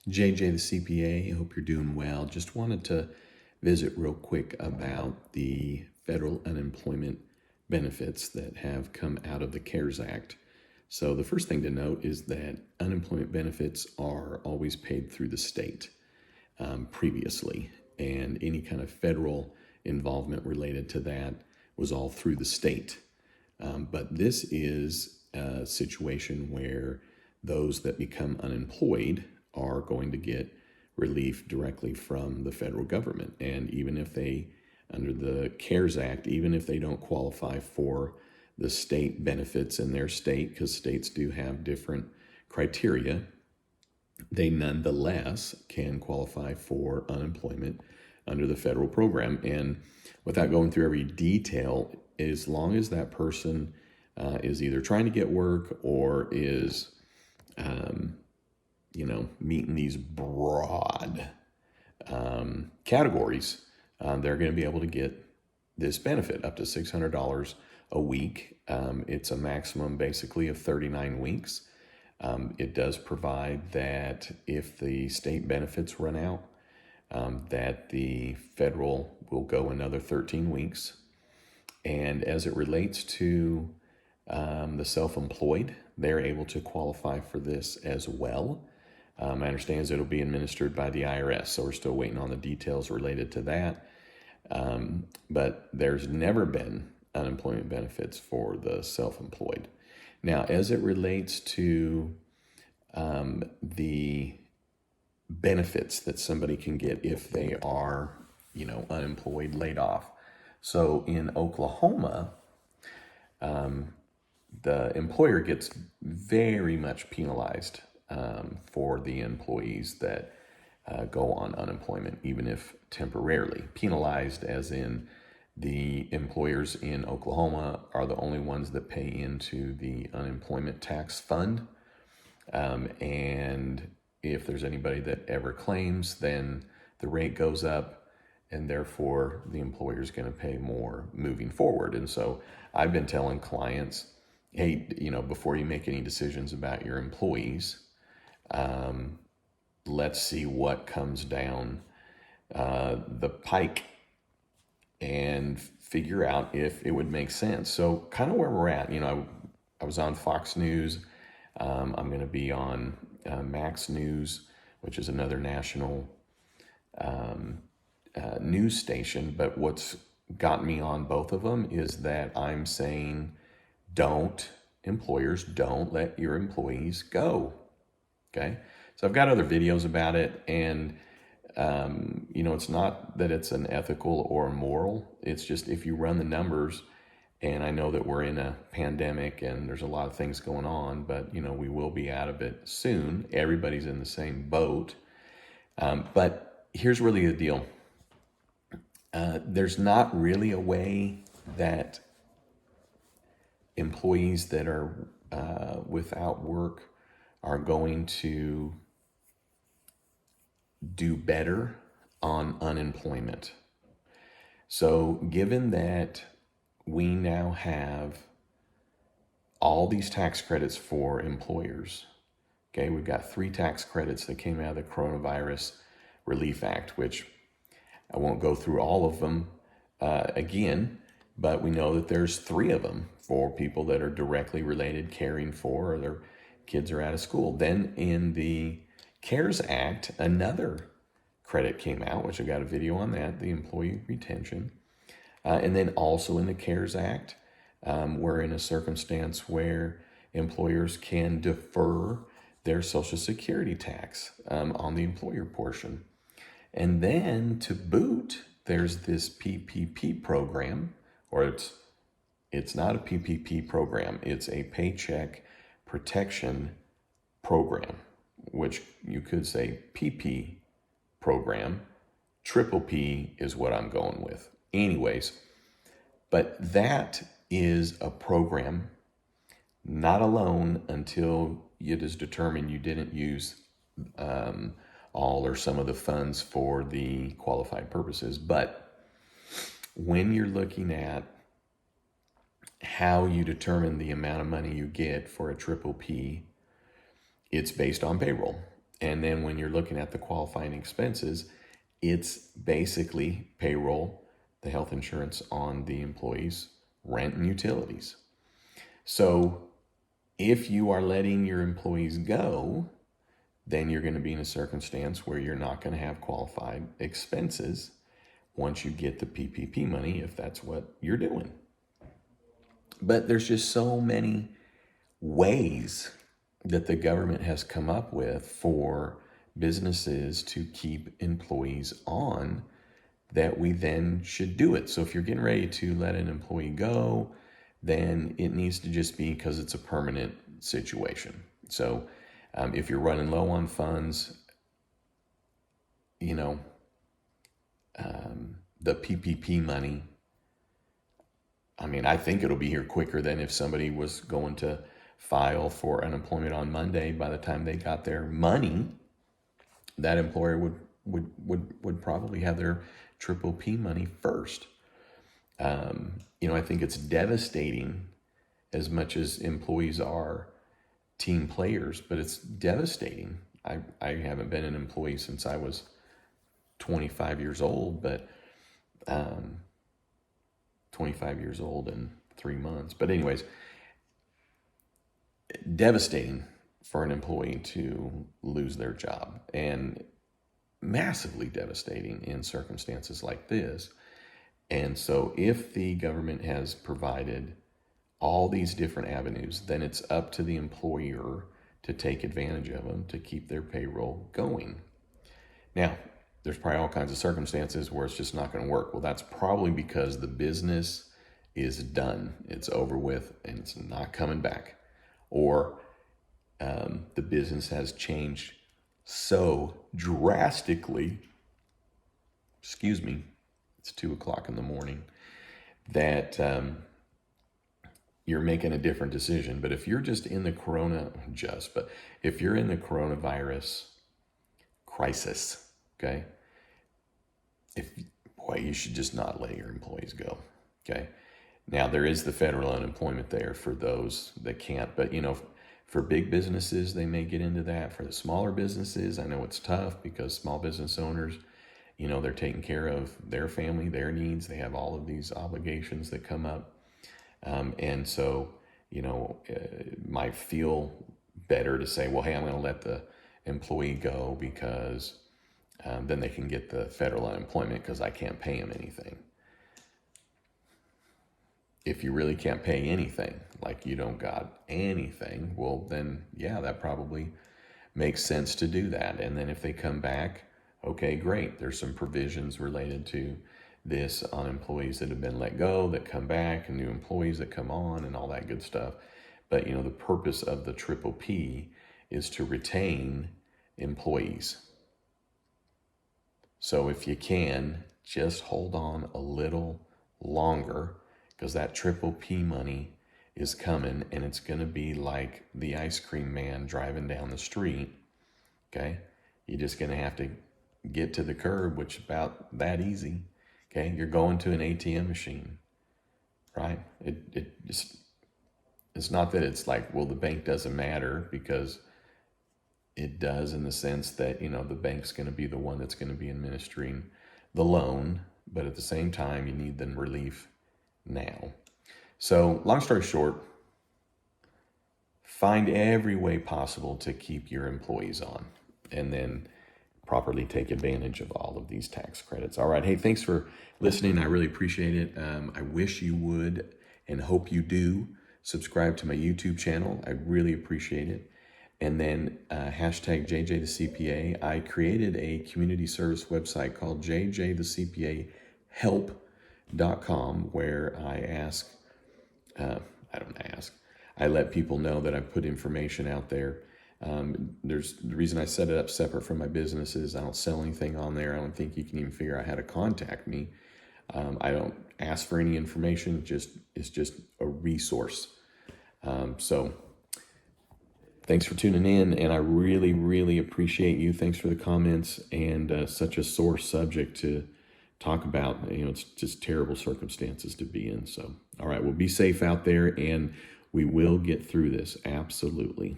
JJ the CPA, I hope you're doing well. Just wanted to visit real quick about the federal unemployment benefits that have come out of the CARES Act. So the first thing to note is that unemployment benefits are always paid through the state previously, and any kind of federal involvement related to that was all through the state. But this is a situation where those that become unemployed are going to get relief directly from the federal government. And even if they, under the CARES Act, even if they don't qualify for the state benefits in their state, because states do have different criteria, they nonetheless can qualify for unemployment under the federal program. And without going through every detail, as long as that person is either trying to get work or is, meeting these broad categories, they're going to be able to get this benefit up to $600 a week. It's a maximum basically of 39 weeks. It does provide that if the state benefits run out, that the federal will go another 13 weeks. And as it relates to the self-employed, they're able to qualify for this as well. I understand it'll be administered by the IRS, so we're still waiting on the details related to that. But there's never been unemployment benefits for the self-employed. Now, as it relates to the benefits that somebody can get if they are, unemployed, laid off. So in Oklahoma, the employer gets very much penalized for the employees that go on unemployment, even if temporarily. Penalized as in the employers in Oklahoma are the only ones that pay into the unemployment tax fund. And if there's anybody that ever claims, then the rate goes up, and therefore the employer is going to pay more moving forward. And so I've been telling clients, hey, before you make any decisions about your employees, let's see what comes down the pike and figure out if it would make sense. So kind of where we're at, I was on Fox News. I'm going to be on Max News, which is another national news station. But what's got me on both of them is that I'm saying, employers don't let your employees go. Okay. So I've got other videos about it, and it's not that it's an ethical or moral. It's just if you run the numbers, and I know that we're in a pandemic and there's a lot of things going on, but we will be out of it soon. Everybody's in the same boat. But here's really the deal. There's not really a way that employees that are without work are going to do better on unemployment. So given that we now have all these tax credits for employers, okay, we've got 3 tax credits that came out of the Coronavirus Relief Act, which I won't go through all of them again, but we know that there's 3 of them for people that are directly related, caring for, or their kids are out of school. Then in the CARES Act, another credit came out, which I've got a video on that, the employee retention. And then also in the CARES Act, we're in a circumstance where employers can defer their Social Security tax on the employer portion. And then to boot, there's this PPP program, or it's not a PPP program, it's a Paycheck Protection Program, which you could say PP program. Triple P is what I'm going with. Anyways, but that is a program, not alone until it is determined you didn't use all or some of the funds for the qualified purposes. But when you're looking at how you determine the amount of money you get for a triple P, it's based on payroll. And then when you're looking at the qualifying expenses, it's basically payroll, the health insurance on the employees, rent, and utilities. So if you are letting your employees go, then you're going to be in a circumstance where you're not going to have qualified expenses once you get the PPP money, if that's what you're doing. But there's just so many ways that the government has come up with for businesses to keep employees on that we then should do it. So if you're getting ready to let an employee go, then it needs to just be because it's a permanent situation. So if you're running low on funds, you know, the PPP money, I mean, I think it'll be here quicker than if somebody was going to file for unemployment on Monday. By the time they got their money, that employer would probably have their triple P money first. I think it's devastating as much as employees are team players, but it's devastating. I haven't been an employee since I was 25 years old, but 25 years old in 3 months. But anyways, devastating for an employee to lose their job, and massively devastating in circumstances like this. And so if the government has provided all these different avenues, then it's up to the employer to take advantage of them to keep their payroll going. Now, there's probably all kinds of circumstances where it's just not going to work. Well, that's probably because the business is done. It's over with and it's not coming back. Or the business has changed so drastically, it's 2:00 in the morning, that you're making a different decision. But if you're just in the if you're in the coronavirus crisis, okay, you should just not let your employees go, okay? Now, there is the federal unemployment there for those that can't, but for big businesses, they may get into that. For the smaller businesses, I know it's tough because small business owners, they're taking care of their family, their needs. They have all of these obligations that come up. And so, it might feel better to say, well, hey, I'm going to let the employee go because then they can get the federal unemployment because I can't pay them anything. If you really can't pay anything, like you don't got anything, well, then, yeah, that probably makes sense to do that. And then if they come back, okay, great. There's some provisions related to this on employees that have been let go that come back and new employees that come on and all that good stuff. But, the purpose of the triple P is to retain employees. So if you can, just hold on a little longer, because that triple P money is coming, and it's going to be like the ice cream man driving down the street, okay? You're just going to have to get to the curb, which is about that easy, okay? You're going to an ATM machine, right? It's not that it's like, well, the bank doesn't matter, because it does in the sense that, the bank's going to be the one that's going to be administering the loan, but at the same time, you need the relief now. So long story short, find every way possible to keep your employees on, and then properly take advantage of all of these tax credits. All right. Hey, thanks for listening. I really appreciate it. I wish you would, and hope you do, subscribe to my YouTube channel. I really appreciate it. And then hashtag JJ the CPA. I created a community service website called jjthecpahelp.com, where I let people know that I put information out there. There's the reason I set it up separate from my business is I don't sell anything on there. I don't think you can even figure out how to contact me. I don't ask for any information. It's just a resource. So thanks for tuning in, and I really, really appreciate you. Thanks for the comments, and such a sore subject to talk about. It's just terrible circumstances to be in. So, all right, well, be safe out there, and we will get through this. Absolutely.